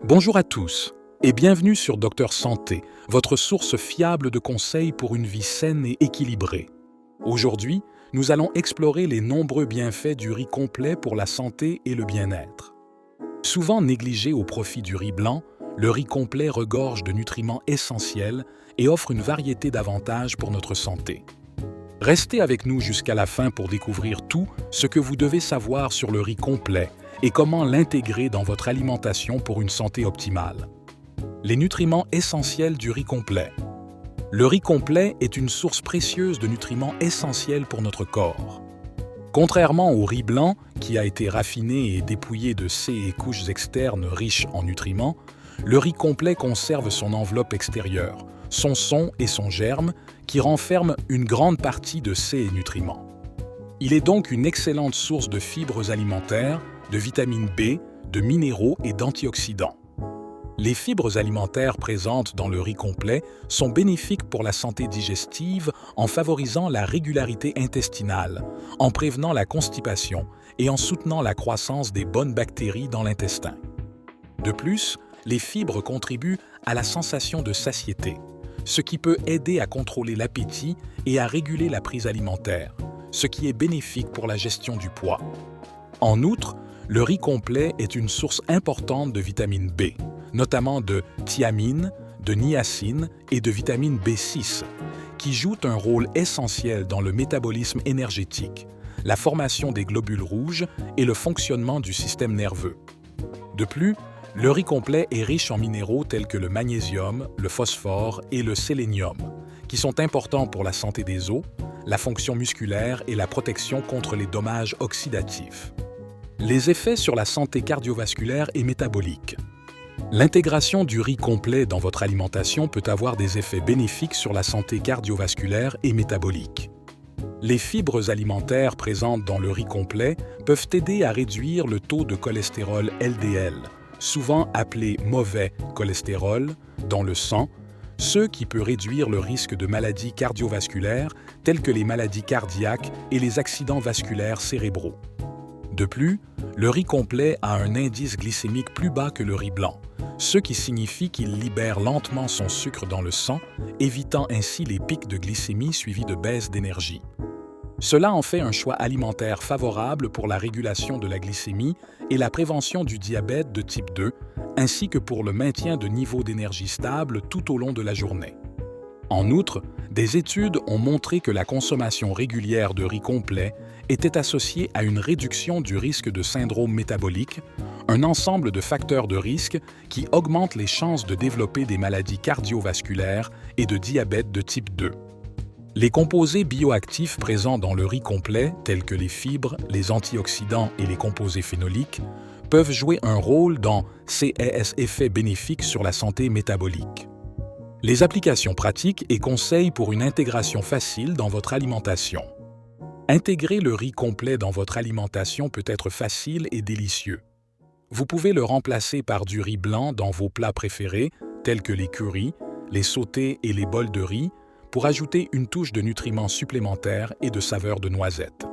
Bonjour à tous et bienvenue sur Docteur Santé, votre source fiable de conseils pour une vie saine et équilibrée. Aujourd'hui, nous allons explorer les nombreux bienfaits du riz complet pour la santé et le bien-être. Souvent négligé au profit du riz blanc, le riz complet regorge de nutriments essentiels et offre une variété d'avantages pour notre santé. Restez avec nous jusqu'à la fin pour découvrir tout ce que vous devez savoir sur le riz complet et comment l'intégrer dans votre alimentation pour une santé optimale. Les nutriments essentiels du riz complet. Le riz complet est une source précieuse de nutriments essentiels pour notre corps. Contrairement au riz blanc, qui a été raffiné et dépouillé de ses et couches externes riches en nutriments, le riz complet conserve son enveloppe extérieure, son son et son germe, qui renferment une grande partie de ces nutriments. Il est donc une excellente source de fibres alimentaires, de vitamine B, de minéraux et d'antioxydants. Les fibres alimentaires présentes dans le riz complet sont bénéfiques pour la santé digestive en favorisant la régularité intestinale, en prévenant la constipation et en soutenant la croissance des bonnes bactéries dans l'intestin. De plus, les fibres contribuent à la sensation de satiété, ce qui peut aider à contrôler l'appétit et à réguler la prise alimentaire, ce qui est bénéfique pour la gestion du poids. En outre, le riz complet est une source importante de vitamine B, notamment de thiamine, de niacine et de vitamine B6, qui jouent un rôle essentiel dans le métabolisme énergétique, la formation des globules rouges et le fonctionnement du système nerveux. De plus, le riz complet est riche en minéraux tels que le magnésium, le phosphore et le sélénium, qui sont importants pour la santé des os, la fonction musculaire et la protection contre les dommages oxydatifs. Les effets sur la santé cardiovasculaire et métabolique. L'intégration du riz complet dans votre alimentation peut avoir des effets bénéfiques sur la santé cardiovasculaire et métabolique. Les fibres alimentaires présentes dans le riz complet peuvent aider à réduire le taux de cholestérol LDL, souvent appelé mauvais cholestérol, dans le sang, ce qui peut réduire le risque de maladies cardiovasculaires telles que les maladies cardiaques et les accidents vasculaires cérébraux. De plus, le riz complet a un indice glycémique plus bas que le riz blanc, ce qui signifie qu'il libère lentement son sucre dans le sang, évitant ainsi les pics de glycémie suivis de baisse d'énergie. Cela en fait un choix alimentaire favorable pour la régulation de la glycémie et la prévention du diabète de type 2, ainsi que pour le maintien de niveaux d'énergie stables tout au long de la journée. En outre, des études ont montré que la consommation régulière de riz complet était associée à une réduction du risque de syndrome métabolique, un ensemble de facteurs de risque qui augmentent les chances de développer des maladies cardiovasculaires et de diabète de type 2. Les composés bioactifs présents dans le riz complet, tels que les fibres, les antioxydants et les composés phénoliques, peuvent jouer un rôle dans ces effets bénéfiques sur la santé métabolique. Les applications pratiques et conseils pour une intégration facile dans votre alimentation. Intégrer le riz complet dans votre alimentation peut être facile et délicieux. Vous pouvez le remplacer par du riz blanc dans vos plats préférés, tels que les currys, les sautés et les bols de riz, pour ajouter une touche de nutriments supplémentaires et de saveur de noisettes.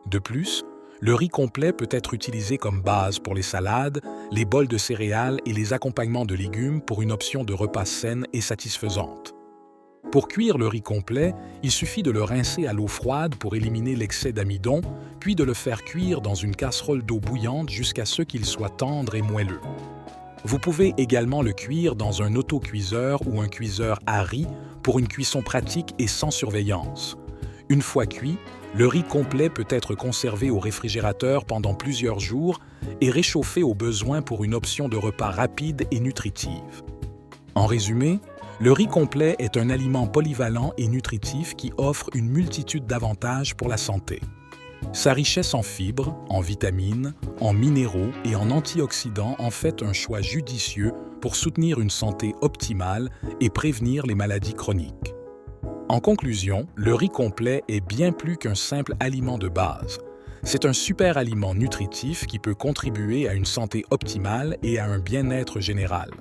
De plus, le riz complet peut être utilisé comme base pour les salades, les bols de céréales et les accompagnements de légumes pour une option de repas saine et satisfaisante. Pour cuire le riz complet, il suffit de le rincer à l'eau froide pour éliminer l'excès d'amidon, puis de le faire cuire dans une casserole d'eau bouillante jusqu'à ce qu'il soit tendre et moelleux. Vous pouvez également le cuire dans un autocuiseur ou un cuiseur à riz pour une cuisson pratique et sans surveillance. Une fois cuit, le riz complet peut être conservé au réfrigérateur pendant plusieurs jours et réchauffé au besoin pour une option de repas rapide et nutritive. En résumé, le riz complet est un aliment polyvalent et nutritif qui offre une multitude d'avantages pour la santé. Sa richesse en fibres, en vitamines, en minéraux et en antioxydants en fait un choix judicieux pour soutenir une santé optimale et prévenir les maladies chroniques. En conclusion, le riz complet est bien plus qu'un simple aliment de base. C'est un super aliment nutritif qui peut contribuer à une santé optimale et à un bien-être général.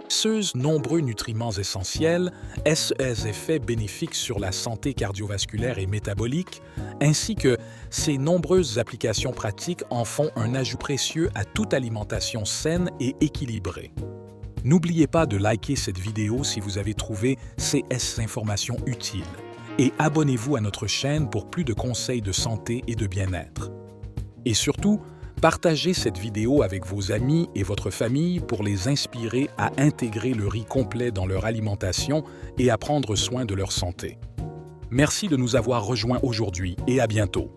Ces nombreux nutriments essentiels ont des effets bénéfiques sur la santé cardiovasculaire et métabolique, ainsi que ces nombreuses applications pratiques en font un ajout précieux à toute alimentation saine et équilibrée. N'oubliez pas de liker cette vidéo si vous avez trouvé ces informations utiles et abonnez-vous à notre chaîne pour plus de conseils de santé et de bien-être. Et surtout, partagez cette vidéo avec vos amis et votre famille pour les inspirer à intégrer le riz complet dans leur alimentation et à prendre soin de leur santé. Merci de nous avoir rejoints aujourd'hui et à bientôt.